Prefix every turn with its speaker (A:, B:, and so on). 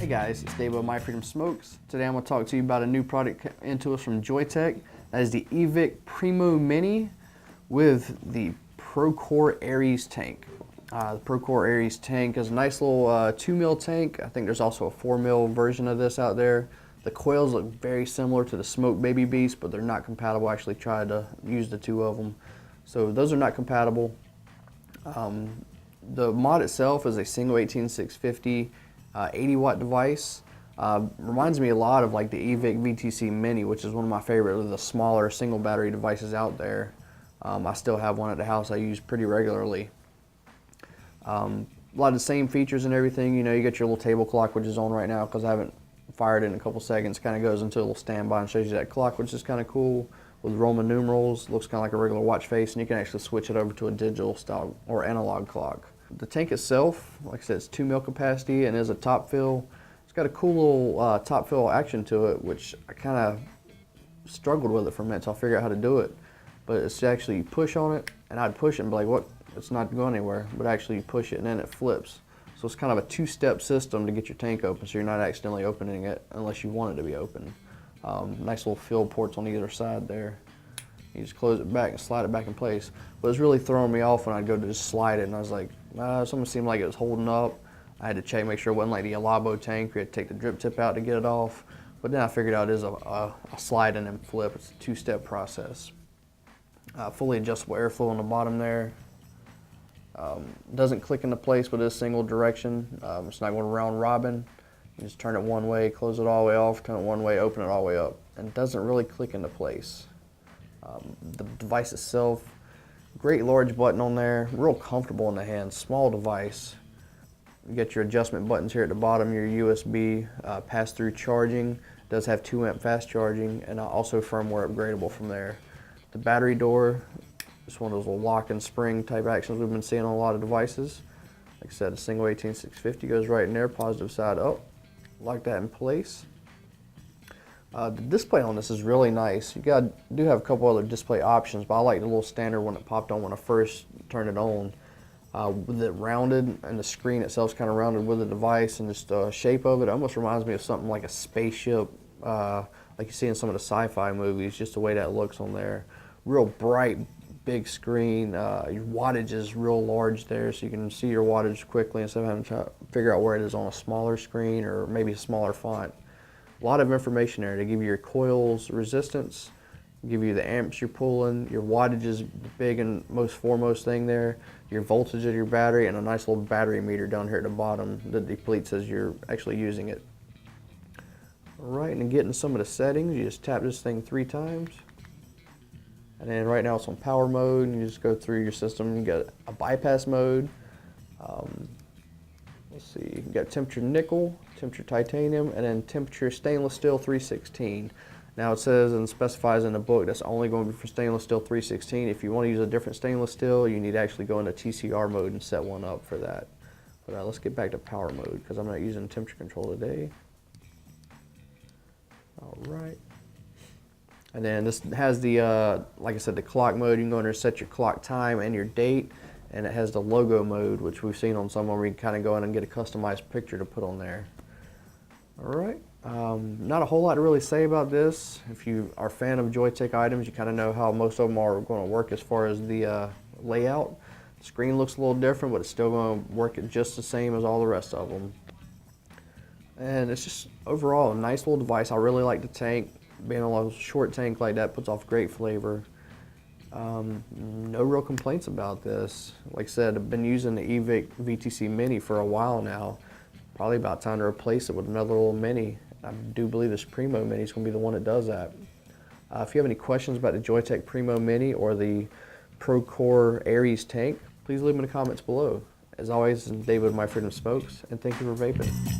A: guys, it's Dave of My Freedom Smokes. Today I'm going to talk to you about a new product into us from Joyetech. That is the eVic PRIMO Mini with the ProCare Aries tank. The ProCare Aries tank is a nice little 2 mil tank. I think there's also a 4 mil version of this out there. The coils look very similar to the Smoke Baby Beast, but they're not compatible. I actually tried to use the two of them. So those are not compatible. The mod itself is a single 18650 80 watt device. Reminds me a lot of like the eVic VTC Mini, which is one of my favorite of the smaller single battery devices out there. I still have one at the house I use pretty regularly. A lot of the same features and everything. You know, you get your little table clock, which is on right now because I haven't fired it in a couple seconds. Kind of goes into a little standby and shows you that clock, which is kind of cool. With Roman numerals, looks kind of like a regular watch face, and you can actually switch it over to a digital style or analog clock. The tank itself, like I said, it's 2 mil capacity and is a top fill. It's got a cool little top fill action to it, which I kind of struggled with it for a minute until I figured out how to do it. But it's actually you push on it, and I'd push it and be like, what? It's not going anywhere. But actually you push it and then it flips. So it's kind of a two-step system to get your tank open, so you're not accidentally opening it unless you want it to be open. Nice little fill ports on either side there. You just close it back and slide it back in place. But it was really throwing me off when I'd go to just slide it, and I was like, something seemed like it was holding up. I had to check, make sure it wasn't like the Alabo tank where you had to take the drip tip out to get it off. But then I figured out it is a slide and then flip. It's a two-step process. Fully adjustable airflow on the bottom there. Doesn't click into place with this single direction. It's not going round robin. You just turn it one way, close it all the way off, turn it one way, open it all the way up. And it doesn't really click into place. The device itself, great large button on there, real comfortable in the hand, small device. You get your adjustment buttons here at the bottom, your USB pass-through charging. It does have 2 amp fast charging, and also firmware upgradable from there. The battery door, it's one of those little lock and spring type actions we've been seeing on a lot of devices. Like I said, a single 18650 goes right in there, positive side up. Lock that in place. The display on this is really nice. You do have a couple other display options, but I like the little standard one that popped on when I first turned it on. With it rounded, and the screen itself is kind of rounded with the device, and just the shape of it almost reminds me of something like a spaceship, like you see in some of the sci-fi movies, just the way that looks on there. Real bright, big screen. Your wattage is real large there, so you can see your wattage quickly instead of having to figure out where it is on a smaller screen or maybe a smaller font. A lot of information there. They give you your coils resistance, give you the amps you're pulling, your wattage is big and most foremost thing there, your voltage of your battery, and a nice little battery meter down here at the bottom that depletes as you're actually using it. Alright, and getting some of the settings, you just tap this thing 3 times. And then right now it's on power mode, and you just go through your system. You got a bypass mode. Let's see, you got temperature nickel, temperature titanium, and then temperature stainless steel 316. Now it says and specifies in the book that's only going to be for stainless steel 316. If you want to use a different stainless steel, you need to actually go into TCR mode and set one up for that. But let's get back to power mode because I'm not using temperature control today. All right. And then this has the, like I said, the clock mode. You can go in there and set your clock time and your date. And it has the logo mode, which we've seen on some where you can kind of go in and get a customized picture to put on there. All right. Not a whole lot to really say about this. If you are a fan of Joyetech items, you kind of know how most of them are going to work as far as the layout. The screen looks a little different, but it's still going to work just the same as all the rest of them. And it's just overall a nice little device. I really like the tank. Being a little short tank like that puts off great flavor. No real complaints about this. Like I said, I've been using the eVic VTC Mini for a while now. Probably about time to replace it with another little Mini. I do believe this PRIMO Mini is going to be the one that does that. If you have any questions about the Joyetech PRIMO Mini or the ProCare Aries tank, please leave them in the comments below. As always, this is David of My Freedom Smokes, and thank you for vaping.